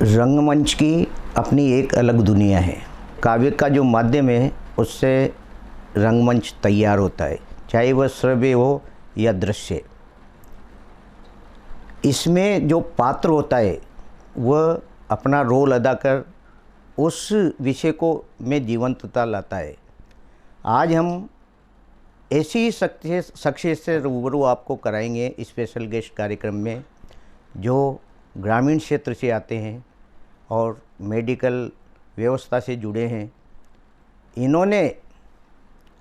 रंगमंच की अपनी एक अलग दुनिया है। काव्य का जो माध्यम है उससे रंगमंच तैयार होता है, चाहे वह श्रव्य हो या दृश्य। इसमें जो पात्र होता है वह अपना रोल अदा कर उस विषय को में जीवंतता लाता है। आज हम ऐसी ही शख्सियत से रूबरू आपको कराएंगे स्पेशल गेस्ट कार्यक्रम में, जो ग्रामीण क्षेत्र से आते हैं और मेडिकल व्यवस्था से जुड़े हैं। इन्होंने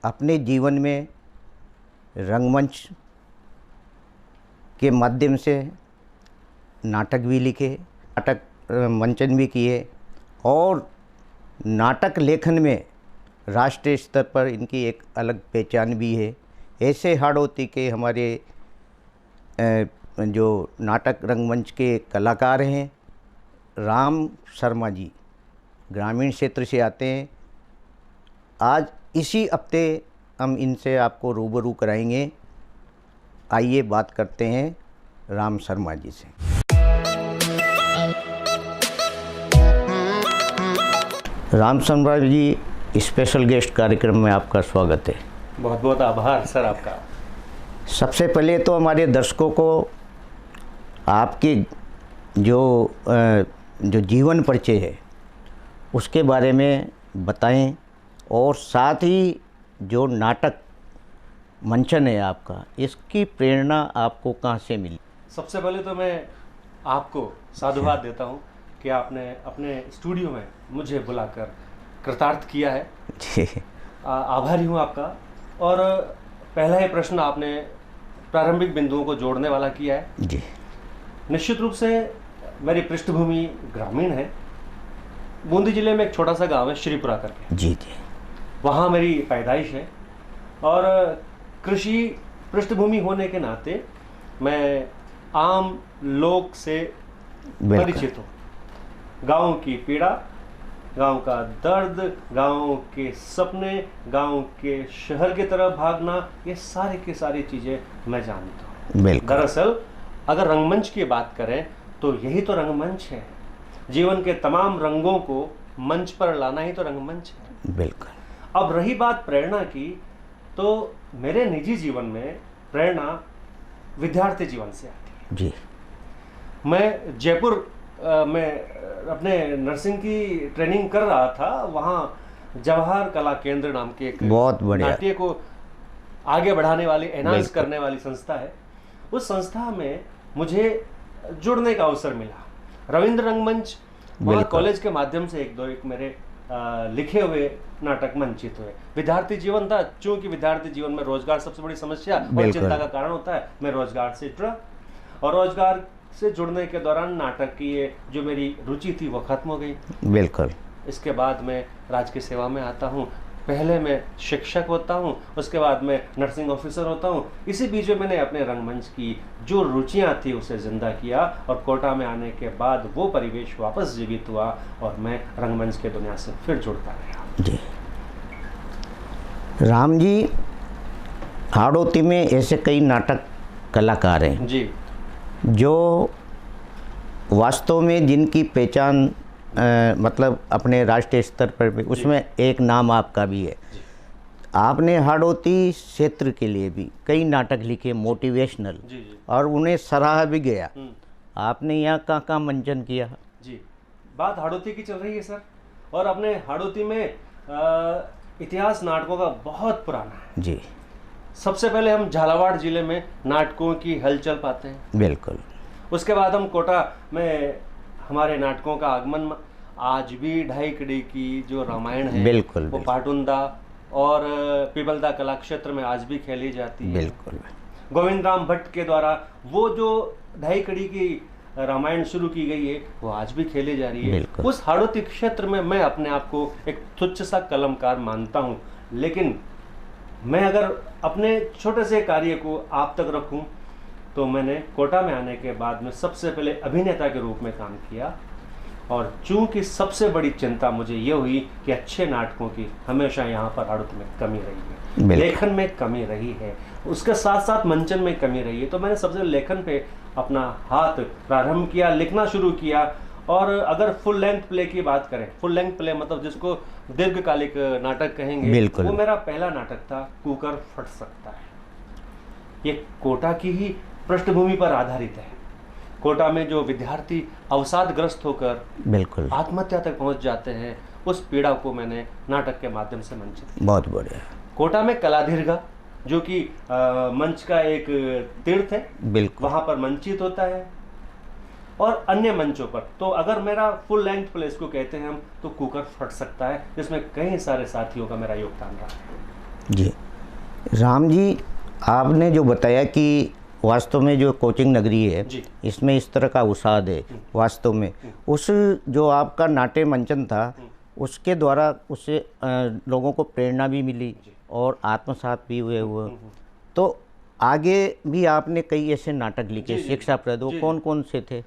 अपने जीवन में रंगमंच के माध्यम से नाटक भी लिखे, नाटक मंचन भी किए और नाटक लेखन में राष्ट्रीय स्तर पर इनकी एक अलग पहचान भी है। ऐसे हाड़ौती के हमारे जो नाटक रंगमंच के कलाकार हैं, राम शर्मा जी ग्रामीण क्षेत्र से आते हैं। आज इसी हफ्ते हम इनसे आपको रूबरू कराएंगे। आइए बात करते हैं राम शर्मा जी से। राम शर्मा जी, स्पेशल गेस्ट कार्यक्रम में आपका स्वागत है। बहुत बहुत आभार सर आपका। सबसे पहले तो हमारे दर्शकों को आपकी जो जीवन परिचय है उसके बारे में बताएं और साथ ही जो नाटक मंचन है आपका, इसकी प्रेरणा आपको कहाँ से मिली? सबसे पहले तो मैं आपको साधुवाद देता हूँ कि आपने अपने स्टूडियो में मुझे बुलाकर कृतार्थ किया है। जी, आभारी हूँ आपका। और पहला ही प्रश्न आपने प्रारंभिक बिंदुओं को जोड़ने वाला किया है। जी, निश्चित रूप से मेरी पृष्ठभूमि ग्रामीण है। बूंदी जिले में एक छोटा सा गांव है श्रीपुरा करके। जी जी, वहाँ मेरी पैदाइश है और कृषि पृष्ठभूमि होने के नाते मैं आम लोग से परिचित हूँ। गाँव की पीड़ा, गांव का दर्द, गांव के सपने, गांव के शहर की तरफ भागना, ये सारी की सारी चीज़ें मैं जानता हूँ। दरअसल अगर रंगमंच की बात करें तो यही तो रंगमंच है। जीवन के तमाम रंगों को मंच पर लाना ही तो रंगमंच है। बिल्कुल। अब रही बात प्रेरणा की, तो मेरे निजी जीवन में प्रेरणा विद्यार्थी जीवन से आती है। जी, मैं जयपुर में अपने नर्सिंग की ट्रेनिंग कर रहा था। वहाँ जवाहर कला केंद्र नाम के एक बहुत बढ़िया नाट्य को आगे बढ़ाने वाली, एनहांस करने वाली संस्था है। उस संस्था में मुझे जुड़ने का अवसर मिला। रविंद्र रंगमंच वहाँ कॉलेज के माध्यम से एक मेरे लिखे हुए नाटक मंचित हुए। विद्यार्थी जीवन था, चूंकि विद्यार्थी जीवन में रोजगार सबसे बड़ी समस्या और चिंता का कारण होता है। मैं रोजगार से जुड़ा और रोजगार से जुड़ने के दौरान नाटक की ये जो मेरी रुचि थी वो खत्म हो गई। बिल्कुल। इसके बाद मैं राजकीय सेवा में आता हूँ। पहले मैं शिक्षक होता हूँ, उसके बाद मैं नर्सिंग ऑफिसर होता हूँ। इसी बीच में मैंने अपने रंगमंच की जो रुचियाँ थी उसे जिंदा किया और कोटा में आने के बाद वो परिवेश वापस जीवित हुआ और मैं रंगमंच के दुनिया से फिर जुड़ता रहा। जी, राम जी, हाड़ौती में ऐसे कई नाटक कलाकार हैं जी, जो वास्तव में जिनकी पहचान मतलब अपने राष्ट्रीय स्तर पर भी, उसमें एक नाम आपका भी है। आपने हाड़ौती क्षेत्र के लिए भी कई नाटक लिखे, मोटिवेशनल, और उन्हें सराहा भी गया। आपने यहाँ कहाँ मंचन किया? जी, बात हाड़ौती की चल रही है सर। और अपने हाड़ौती में इतिहास नाटकों का बहुत पुराना है। जी, सबसे पहले हम झालावाड़ जिले में नाटकों की हलचल पाते हैं। बिल्कुल। उसके बाद हम कोटा में हमारे नाटकों का आगमन। आज भी ढाई कड़ी की जो रामायण है, बिल्कुल, वो पाटुंदा और पिपलदा कला क्षेत्र में आज भी खेली जाती है। बिल्कुल। गोविंद राम भट्ट के द्वारा वो जो ढाई कड़ी की रामायण शुरू की गई है वो आज भी खेली जा रही है। उस हाड़ौती क्षेत्र में मैं अपने आप को एक तुच्छ सा कलमकार मानता हूँ, लेकिन मैं अगर अपने छोटे से कार्य को आप तक रखूं तो मैंने कोटा में आने के बाद में सबसे पहले अभिनेता के रूप में काम किया। और चूंकि सबसे बड़ी चिंता मुझे ये हुई कि अच्छे नाटकों की हमेशा यहाँ पर हाड़ौती में कमी रही है, लेखन में कमी रही है, उसके साथ साथ मंचन में कमी रही है, तो मैंने सबसे लेखन पे अपना हाथ प्रारंभ किया, लिखना शुरू किया और अगर फुल लेंथ प्ले की बात करें, फुल लेंथ प्ले मतलब जिसको दीर्घकालिक नाटक कहेंगे, बिल्कुल। वो मेरा पहला नाटक था कुकर फट सकता है। ये कोटा की ही पृष्ठभूमि पर आधारित है। कोटा में जो विद्यार्थी अवसादग्रस्त होकर बिल्कुल आत्महत्या तक पहुंच जाते हैं, उस पीड़ा को मैंने नाटक के माध्यम से मंचित किया। बहुत बढ़िया। कोटा में कलादीर्घा जो कि मंच का एक तीर्थ है, बिल्कुल वहां पर मंचित होता है, और अन्य मंचों पर। तो अगर मेरा फुल लेंथ प्ले इसको कहते हैं हम, तो कुकर फट सकता है, जिसमें कई सारे साथियों का मेरा योगदान रहा है। जी। राम जी, आपने जो बताया कि वास्तव में जो कोचिंग नगरी है जी। इसमें इस तरह का अवसाद है, वास्तव में उस जो आपका नाट्य मंचन था उसके द्वारा उससे लोगों को प्रेरणा भी मिली और आत्मसात भी हुए। तो आगे भी आपने कई ऐसे नाटक लिखे शिक्षाप्रद, वो कौन कौन से थे?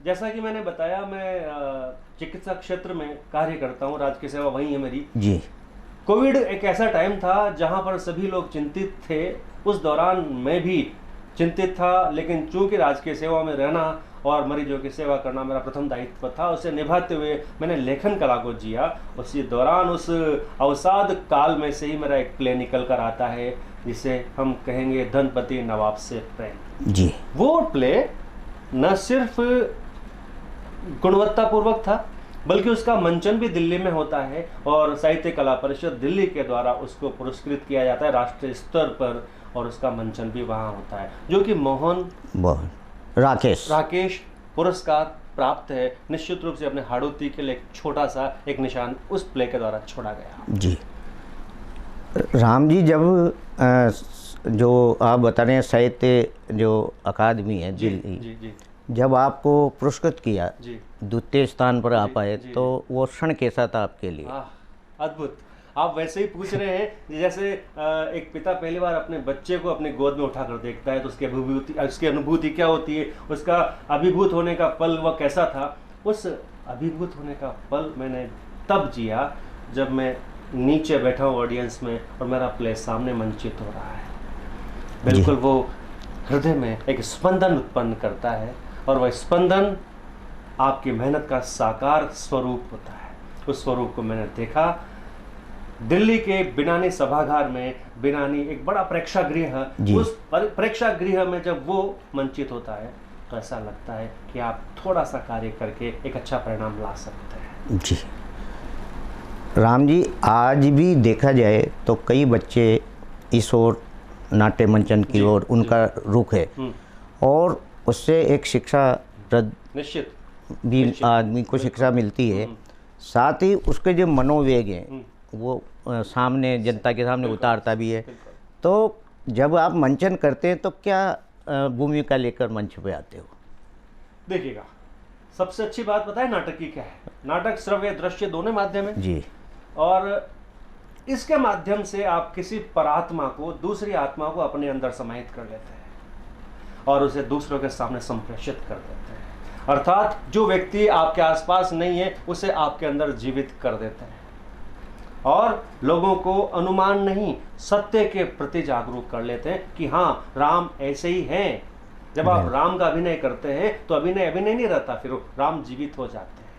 जैसा कि मैंने बताया, मैं चिकित्सा क्षेत्र में कार्य करता हूँ, राजकीय सेवा वहीं है मेरी। जी। कोविड एक ऐसा टाइम था जहां पर सभी लोग चिंतित थे, उस दौरान मैं भी चिंतित था, लेकिन चूंकि राजकीय सेवा में रहना और मरीजों की सेवा करना मेरा प्रथम दायित्व था, उसे निभाते हुए मैंने लेखन कला को जिया। उसी दौरान उस अवसाद काल में से ही मेरा एक प्ले निकल कर आता है, जिसे हम कहेंगे धनपति नवाब से प्रेम। जी। वो प्ले न सिर्फ गुणवत्तापूर्वक था, बल्कि उसका मंचन भी दिल्ली में होता है और साहित्य कला परिषद दिल्ली के द्वारा उसको पुरस्कृत किया जाता है राष्ट्रीय स्तर पर, और उसका मंचन भी वहाँ होता है, जो कि मोहन राकेश पुरस्कार प्राप्त है। निश्चित रूप से अपने हाड़ौती के लिए एक छोटा सा एक निशान उस प्ले के द्वारा छोड़ा गया। जी। राम जी, जब जो आप बता रहे हैं साहित्य जो अकादमी है दिल्ली, जी, जी, जब आपको पुरस्कृत किया, जी, द्वितीय स्थान पर आप आए, जी, तो वो क्षण कैसा था आपके लिए? अद्भुत। आप वैसे ही पूछ रहे हैं जैसे एक पिता पहली बार अपने बच्चे को अपने गोद में उठाकर देखता है तो उसकी अनुभूति क्या होती है, उसका अभिभूत होने का पल वह कैसा था। उस अभिभूत होने का पल मैंने तब जिया जब मैं नीचे बैठा हूँ ऑडियंस में और मेरा प्ले सामने मंचित हो रहा है। बिल्कुल वो हृदय में एक स्पंदन उत्पन्न करता है, और वह स्पंदन आपकी मेहनत का साकार स्वरूप होता है। उस स्वरूप को मैंने देखा दिल्ली के बिनानी सभागार में। बिनानी एक बड़ा प्रेक्षागृह है, उस प्रेक्षागृह में जब वो मंचित होता है तो ऐसा लगता है कि आप थोड़ा सा कार्य करके एक अच्छा परिणाम ला सकते हैं। जी। राम जी, आज भी देखा जाए तो कई बच्चे इस ओर नाट्य मंचन की ओर उनका रुख है, और उससे एक शिक्षा निश्चित भी आदमी को शिक्षा मिलती है, साथ ही उसके जो मनोवेग हैं वो सामने जनता के सामने उतारता भी है। तो जब आप मंचन करते हैं तो क्या भूमिका लेकर मंच पे आते हो? देखिएगा, सबसे अच्छी बात पता है नाटक की क्या है? नाटक श्रव्य दृश्य दोनों माध्यम है जी, और इसके माध्यम से आप किसी परात्मा को, दूसरी आत्मा को अपने अंदर समाहित कर लेते हैं और उसे दूसरों के सामने संप्रेषित कर देते हैं। अर्थात जो व्यक्ति आपके आसपास नहीं है उसे आपके अंदर जीवित कर देते हैं और लोगों को अनुमान नहीं, सत्य के प्रति जागरूक कर लेते हैं कि हाँ, राम ऐसे ही हैं। जब आप राम का अभिनय करते हैं तो अभिनय नहीं रहता, फिर राम जीवित हो जाते हैं।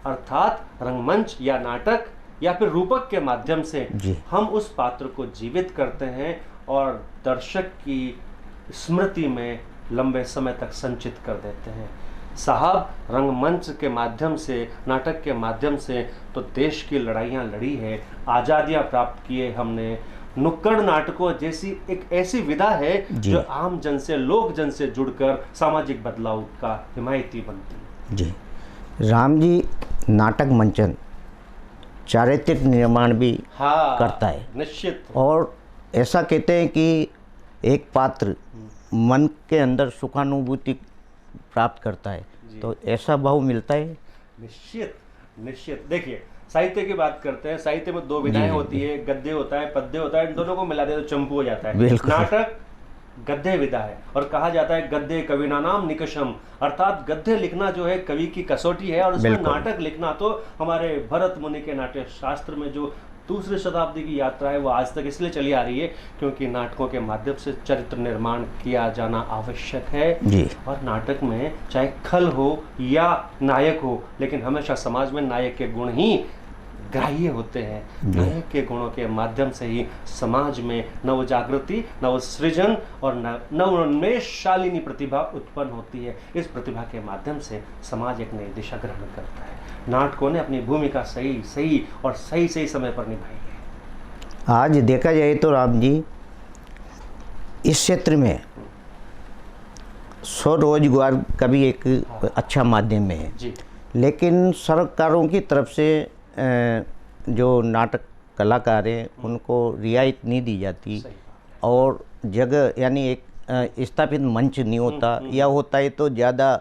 अर्थात रंगमंच या नाटक या फिर रूपक के माध्यम से हम उस पात्र को जीवित करते हैं और दर्शक की स्मृति में लंबे समय तक संचित कर देते हैं। साहब, रंगमंच के माध्यम से, नाटक के माध्यम से तो देश की लड़ाइयाँ लड़ी है, आज़ादियाँ प्राप्त किए हमने। नुक्कड़ नाटकों जैसी एक ऐसी विधा है जो आम जन से, लोक जन से जुड़कर सामाजिक बदलाव का हिमायती बनती है। जी। राम जी, नाटक मंचन चारित्रिक निर्माण भी करता है। निश्चित। और ऐसा कहते हैं कि एक पात्र मन के अंदर सुखानुभूति प्राप्त करता है, तो ऐसा भाव मिलता है? निश्चित। देखिए, साहित्य की बात करते हैं, साहित्य में दो विधाएं होती है, गद्य होता है, पद्य होता है। इन दोनों को मिला दे तो चंपू हो जाता है। नाटक गद्य विधा है और कहा जाता है गद्य कविना नाम निकषम, अर्थात गद्य लिखना जो है कवि की कसौटी है और उसमें नाटक लिखना तो हमारे भरत मुनि के नाट्य शास्त्र में जो दूसरी शताब्दी की यात्रा है वो आज तक इसलिए चली आ रही है क्योंकि नाटकों के माध्यम से चरित्र निर्माण किया जाना आवश्यक है जी। और नाटक में चाहे खल हो या नायक हो, लेकिन हमेशा समाज में नायक के गुण ही ग्राह्य होते हैं। नायक के गुणों के माध्यम से ही समाज में नव जागृति, नव सृजन और नवोन्मेषशालिनी प्रतिभा उत्पन्न होती है। इस प्रतिभा के माध्यम से समाज एक नई दिशा ग्रहण करता है। नाटकों ने अपनी भूमिका सही समय पर निभाई है। आज देखा जाए तो राम जी, इस क्षेत्र में स्वरोजगार का भी एक अच्छा माध्यम है जी। लेकिन सरकारों की तरफ से जो नाटक कलाकार हैं उनको रियायत नहीं दी जाती और जगह यानी एक स्थापित मंच नहीं होता, या होता है तो ज़्यादा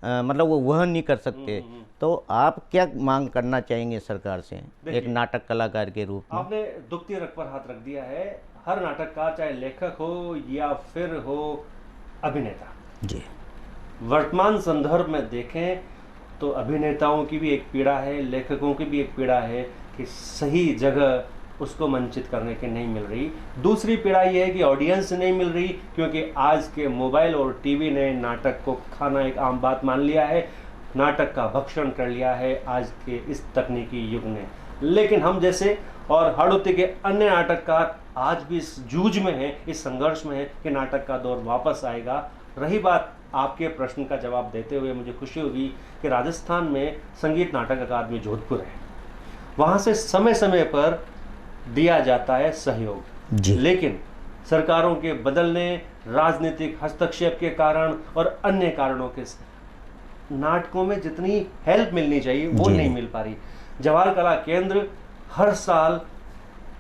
मतलब वो वह नहीं कर सकते। तो आप क्या मांग करना चाहेंगे सरकार से एक नाटक कलाकार के रूप में? आपने दुखती रग पर हाथ रख दिया है। हर नाटककार, चाहे लेखक हो या फिर हो अभिनेता जी, वर्तमान संदर्भ में देखें तो अभिनेताओं की भी एक पीड़ा है, लेखकों की भी एक पीड़ा है कि सही जगह उसको मंचित करने की नहीं मिल रही। दूसरी पीड़ा यह है कि ऑडियंस नहीं मिल रही क्योंकि आज के मोबाइल और टीवी ने नाटक को खाना एक आम बात मान लिया है, नाटक का भक्षण कर लिया है आज के इस तकनीकी युग ने। लेकिन हम जैसे और हाड़ौती के अन्य नाटककार आज भी इस जूझ में हैं, इस संघर्ष में हैं कि नाटक का दौर वापस आएगा। रही बात आपके प्रश्न का जवाब देते हुए मुझे खुशी होगी कि राजस्थान में संगीत नाटक अकादमी जोधपुर है, वहाँ से समय समय पर दिया जाता है सहयोग। लेकिन सरकारों के बदलने, राजनीतिक हस्तक्षेप के कारण और अन्य कारणों के नाटकों में जितनी हेल्प मिलनी चाहिए वो नहीं मिल पा रही। जवाहर कला केंद्र हर साल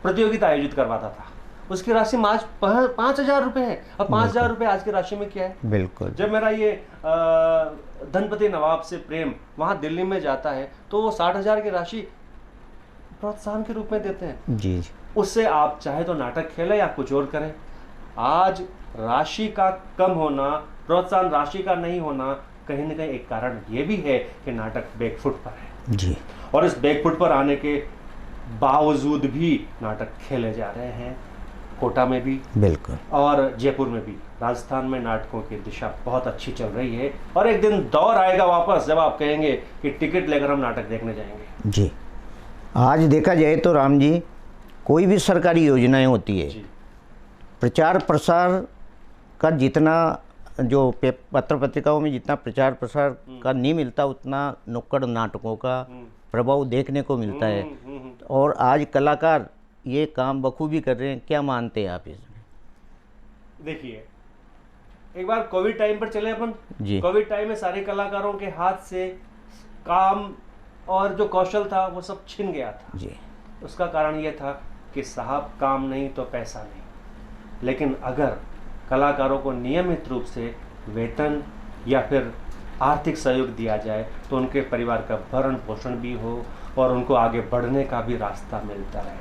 प्रतियोगिता आयोजित करवाता था, उसकी राशि आज 5,000 रुपये है। अब 5,000 रुपये आज की राशि में क्या है? बिल्कुल। जब मेरा ये धनपति नवाब से प्रेम वहाँ दिल्ली में जाता है तो वो 60,000 की राशि प्रोत्साहन के रूप में देते हैं जी। उससे आप चाहे तो नाटक खेलें या कुछ और करें। आज राशि का कम होना, प्रोत्साहन राशि का नहीं होना, कहीं ना कहीं एक कारण ये भी है कि नाटक बैकफुट पर है जी। और इस बैकफुट पर आने के बावजूद भी नाटक खेले जा रहे हैं, कोटा में भी बिल्कुल और जयपुर में भी। राजस्थान में नाटकों की दिशा बहुत अच्छी चल रही है और एक दिन दौर आएगा वापस जब आप कहेंगे कि टिकट लेकर हम नाटक देखने जाएंगे जी। आज देखा जाए तो राम जी, कोई भी सरकारी योजनाएं होती है, प्रचार प्रसार का जितना जो पत्र पत्रिकाओं में जितना प्रचार प्रसार का नहीं मिलता उतना नुक्कड़ नाटकों का प्रभाव देखने को मिलता है। और आज कलाकार ये काम बखूबी कर रहे हैं। क्या मानते हैं आप इसमें? देखिए, एक बार कोविड टाइम पर चले अपन जी। कोविड टाइम में सारे कलाकारों के हाथ से काम और जो कौशल था वो सब छिन गया था जी। उसका कारण ये था कि साहब काम नहीं तो पैसा नहीं। लेकिन अगर कलाकारों को नियमित रूप से वेतन या फिर आर्थिक सहयोग दिया जाए तो उनके परिवार का भरण पोषण भी हो और उनको आगे बढ़ने का भी रास्ता मिलता है।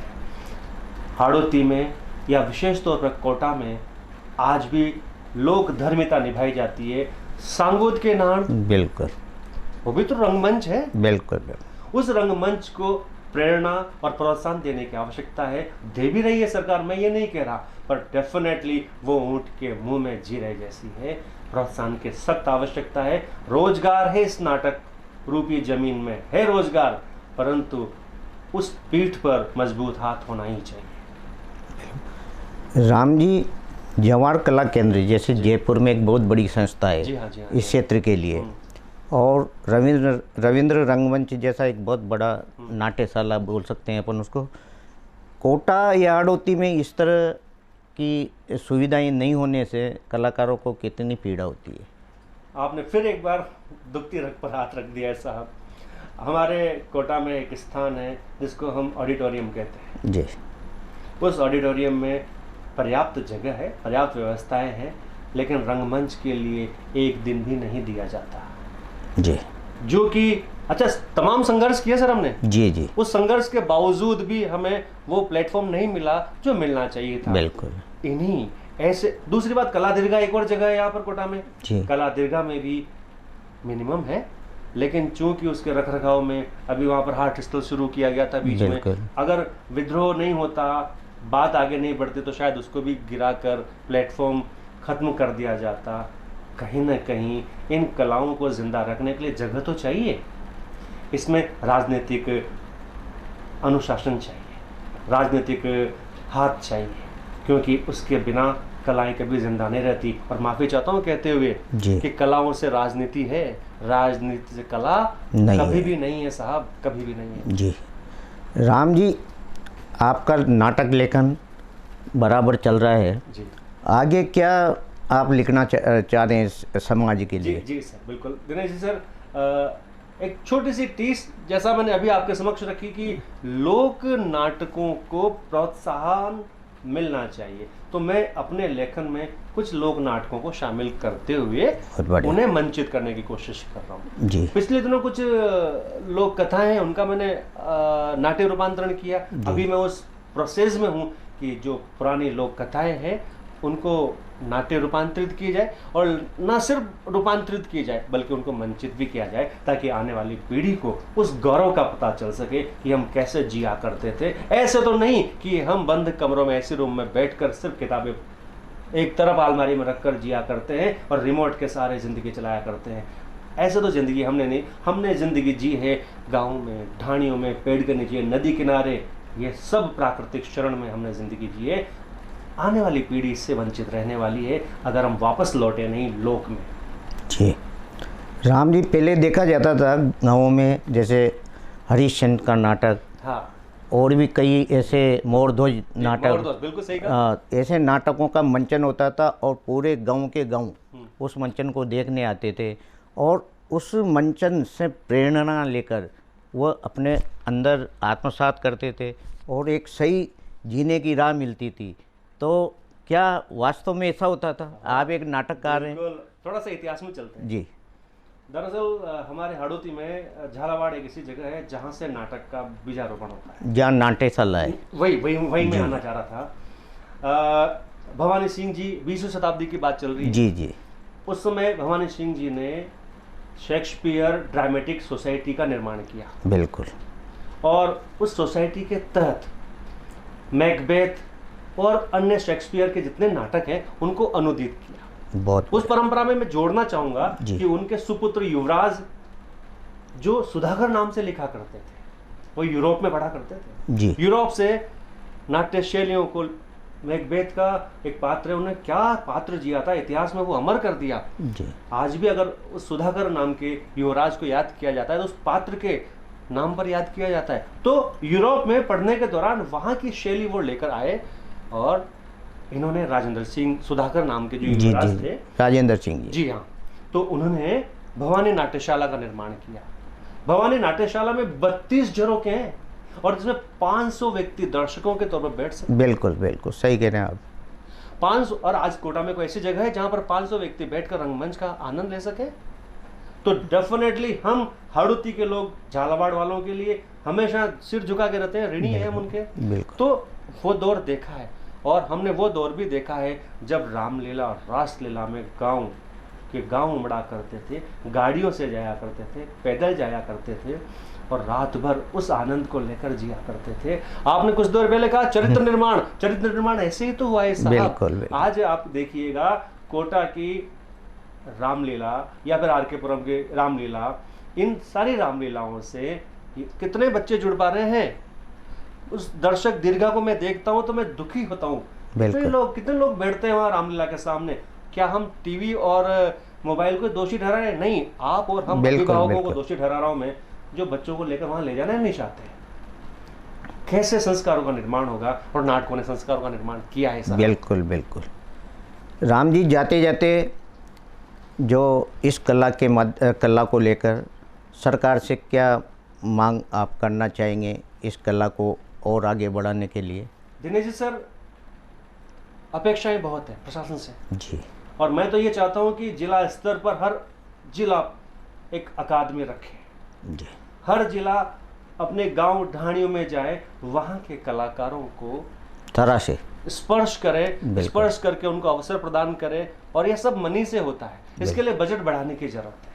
हाड़ौती में या विशेष तौर पर कोटा में आज भी लोक धर्मिता निभाई जाती है। सांगोद के नाम बिल्कुल, वो भी तो रंगमंच है। बिल्कुल। उस रंगमंच को प्रेरणा और प्रोत्साहन देने की आवश्यकता है। दे भी रही है सरकार, मैं ये नहीं कह रहा, पर डेफिनेटली वो ऊंट के मुंह में जीरे जैसी है। प्रोत्साहन की सख्त आवश्यकता है। रोजगार है, इस नाटक रूपी जमीन में है रोजगार, परंतु उस पीठ पर मजबूत हाथ होना ही चाहिए। राम जी, जवाहर कला केंद्र जैसे जयपुर में एक बहुत बड़ी संस्था है जी हाँ, इस क्षेत्र के लिए, और रविंद्र रंगमंच जैसा एक बहुत बड़ा नाट्यशाला बोल सकते हैं अपन उसको। कोटा या हाड़ौती में इस तरह की सुविधाएं नहीं होने से कलाकारों को कितनी पीड़ा होती है? आपने फिर एक बार दुखती रग पर हाथ रख दिया है साहब। हमारे कोटा में एक स्थान है जिसको हम ऑडिटोरियम कहते हैं जी। उस ऑडिटोरियम में पर्याप्त जगह है, पर्याप्त व्यवस्थाएं हैं, लेकिन रंगमंच के लिए एक दिन भी नहीं दिया जाता जी। जो कि अच्छा, तमाम संघर्ष किया सर हमने जी जी। उस संघर्ष के बावजूद भी हमें वो प्लेटफॉर्म नहीं मिला जो मिलना चाहिए था। बिल्कुल। इन्हीं ऐसे दूसरी बात, कला दीर्घा एक और जगह है यहाँ पर कोटा में जी। कला दीर्घा में भी मिनिमम है लेकिन चूंकि उसके रखरखाव में अभी वहाँ पर हाट स्थल शुरू किया गया था बीच में, बिल्कुल। अगर विद्रोह नहीं होता, बात आगे नहीं बढ़ती, तो शायद उसको भी गिराकर प्लेटफॉर्म खत्म कर दिया जाता। कहीं ना कहीं इन कलाओं को जिंदा रखने के लिए जगह तो चाहिए, इसमें राजनीतिक अनुशासन चाहिए, राजनीतिक हाथ चाहिए, क्योंकि उसके बिना कलाएं कभी जिंदा नहीं रहती। और माफ़ी चाहता हूँ कहते हुए जी। कि कलाओं से राजनीति है, राजनीति से कला नहीं कभी है। भी नहीं है साहब, कभी भी नहीं है। जी। राम जी, आपका नाटक लेखन बराबर चल रहा है, जी आगे क्या आप लिखना चाह रहे हैं समाज के जी लिए? जी सर, बिल्कुल दिनेश जी सर। एक छोटी सी टीस जैसा मैंने अभी आपके समक्ष रखी कि लोक नाटकों को प्रोत्साहन मिलना चाहिए, तो मैं अपने लेखन में कुछ लोक नाटकों को शामिल करते हुए बहुत बढ़िया। उन्हें मंचित करने की कोशिश कर रहा हूँ। जी। पिछले दिनों कुछ लोक कथाएं हैं, उनका मैंने नाट्य रूपांतरण किया। अभी मैं उस प्रोसेस में हूँ कि जो पुरानी लोक कथाएं हैं उनको नाट्य रूपांतरित की जाए, और न सिर्फ रूपांतरित की जाए बल्कि उनको मंचित भी किया जाए, ताकि आने वाली पीढ़ी को उस गौरव का पता चल सके कि हम कैसे जिया करते थे। ऐसे तो नहीं कि हम बंद कमरों में ऐसे रूम में बैठकर सिर्फ किताबें एक तरफ अलमारी में रखकर जिया करते हैं और रिमोट के सहारे ज़िंदगी चलाया करते हैं। ऐसे तो ज़िंदगी हमने नहीं, हमने ज़िंदगी जी है गाँव में, ढाणियों में, पेड़ के नीचे, नदी किनारे, ये सब प्राकृतिक शरण में हमने ज़िंदगी जी है। आने वाली पीढ़ी इससे वंचित रहने वाली है अगर हम वापस लौटे नहीं लोक में। जी। राम जी, पहले देखा जाता था गाँवों में, जैसे हरिश्चंद्र का नाटक, हाँ, और भी कई ऐसे मोरध्वज नाटक, बिल्कुल सही कहा। ऐसे नाटकों का मंचन होता था और पूरे गांव के गांव उस मंचन को देखने आते थे, और उस मंचन से प्रेरणा लेकर वह अपने अंदर आत्मसात करते थे और एक सही जीने की राह मिलती थी। तो क्या वास्तव में ऐसा होता था? आप एक नाटककार हैं। बिल्कुल, थोड़ा सा इतिहास में चलते हैं। जी। दरअसल हमारे हाड़ौती में झालावाड़ एक ऐसी जगह है जहाँ से नाटक का बीजारोपण होता है। जहाँ नाट्यशाला है। वही मैं आना चाह रहा था। भवानी सिंह जी, 20वीं शताब्दी की बात चल रही है। जी जी। उस समय भवानी सिंह जी ने शेक्सपियर ड्रामेटिक सोसाइटी का निर्माण किया, बिल्कुल। और उस सोसाइटी के तहत मैकबेथ और अन्य शेक्सपियर के जितने नाटक हैं उनको अनुदित किया। बहुत। उस परंपरा में मैं जोड़ना चाहूंगा जी। कि उनके सुपुत्र युवराज, जो सुधाकर नाम से लिखा करते थे, वो यूरोप में पढ़ा करते थे। जी। यूरोप से नाट्य शैलियों को, मैकबेथ का एक पात्र है, उन्हें क्या पात्र जिया था, इतिहास में वो अमर कर दिया। जी। आज भी अगर उस सुधाकर नाम के युवराज को याद किया जाता है तो उस पात्र के नाम पर याद किया जाता है। तो यूरोप में पढ़ने के दौरान वहाँ की शैली वो लेकर आए, और इन्होंने राजेंद्र सिंह, सुधाकर नाम के जो जी युवराज जी। थे, राजेंद्र सिंह जी। जी हाँ, तो उन्होंने भवानी नाट्यशाला का निर्माण किया। भवानी नाट्यशाला में 32 झरोखे हैं, और जिसमें 500 व्यक्ति दर्शकों के तौर पर बैठ सकते। बिल्कुल बिल्कुल सही कह रहे हैं आप। 500, और आज कोटा में कोई ऐसी जगह है जहां पर 500 व्यक्ति बैठकर रंगमंच का आनंद ले सके? तो डेफिनेटली हम हाड़ौती के लोग, झालावाड़ वालों के लिए हमेशा सिर झुका के रहते हैं, ऋणी हैं हम उनके। बिल्कुल। तो वो दौर देखा है, और हमने वो दौर भी देखा है जब रामलीला और रासलीला में गांव उमड़ा करते थे, गाड़ियों से जाया करते थे, पैदल जाया करते थे, और रात भर उस आनंद को लेकर जिया करते थे। आपने कुछ देर पहले कहा चरित्र निर्माण ऐसे ही तो हुआ है साहब। बिल्कुल, बिल्कुल। आज आप देखिएगा कोटा की रामलीला या फिर आर के पुरम की रामलीला, इन सारी रामलीलाओं से कितने बच्चे जुड़ पा रहे हैं। उस दर्शक दीर्घा को मैं देखता हूं तो मैं दुखी होता हूं। कितने लोग बैठते हैं वहां रामलीला के सामने। क्या हम टीवी और मोबाइल को दोषी ठहरा रहे हैं? नहीं, आप और हम अभिभावकों को दोषी ठहरा रहा हूं मैं, जो बच्चों को लेकर वहां ले जाना नहीं चाहते। कैसे संस्कारों का निर्माण होगा, और नाटकों ने संस्कारों का निर्माण किया है। बिल्कुल बिल्कुल। राम जी, जाते जाते जो इस कला को लेकर सरकार से क्या मांग आप करना चाहेंगे इस कला को और आगे बढ़ाने के लिए? दिनेश जी सर, अपेक्षाएं बहुत है प्रशासन से जी, और मैं तो ये चाहता हूं कि जिला स्तर पर हर जिला एक अकादमी रखे जी। हर जिला अपने गांव ढाणियों में जाए, वहां के कलाकारों को तरह से स्पर्श करे, स्पर्श करके उनको अवसर प्रदान करे, और यह सब मनी से होता है। इसके लिए बजट बढ़ाने की जरूरत है।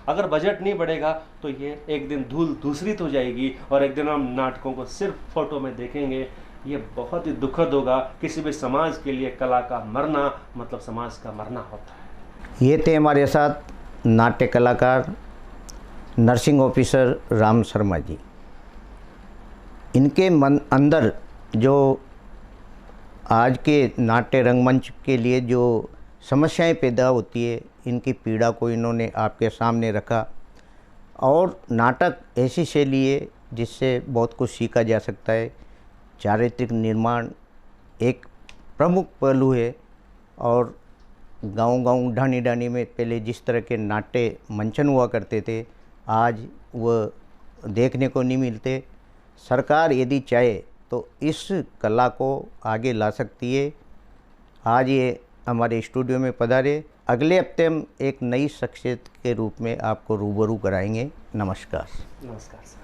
अगर बजट नहीं बढ़ेगा तो ये एक दिन धूल दूसरी हो जाएगी और एक दिन हम नाटकों को सिर्फ फोटो में देखेंगे। ये बहुत ही दुखद होगा। किसी भी समाज के लिए कला का मरना मतलब समाज का मरना होता है। ये थे हमारे साथ नाट्य कलाकार नर्सिंग ऑफिसर राम शर्मा जी। इनके मन अंदर जो आज के नाट्य रंगमंच के लिए जो समस्याएं पैदा होती है, इनकी पीड़ा को इन्होंने आपके सामने रखा। और नाटक ऐसी शैली है जिससे बहुत कुछ सीखा जा सकता है। चारित्रिक निर्माण एक प्रमुख पहलू है और गांव-गांव, ढाणी-ढाणी में पहले जिस तरह के नाट्य मंचन हुआ करते थे, आज वह देखने को नहीं मिलते। सरकार यदि चाहे तो इस कला को आगे ला सकती है। आज ये हमारे स्टूडियो में पधारे। अगले हफ्ते हम एक नई शख्सियत के रूप में आपको रूबरू कराएंगे। नमस्कार। नमस्कार सर।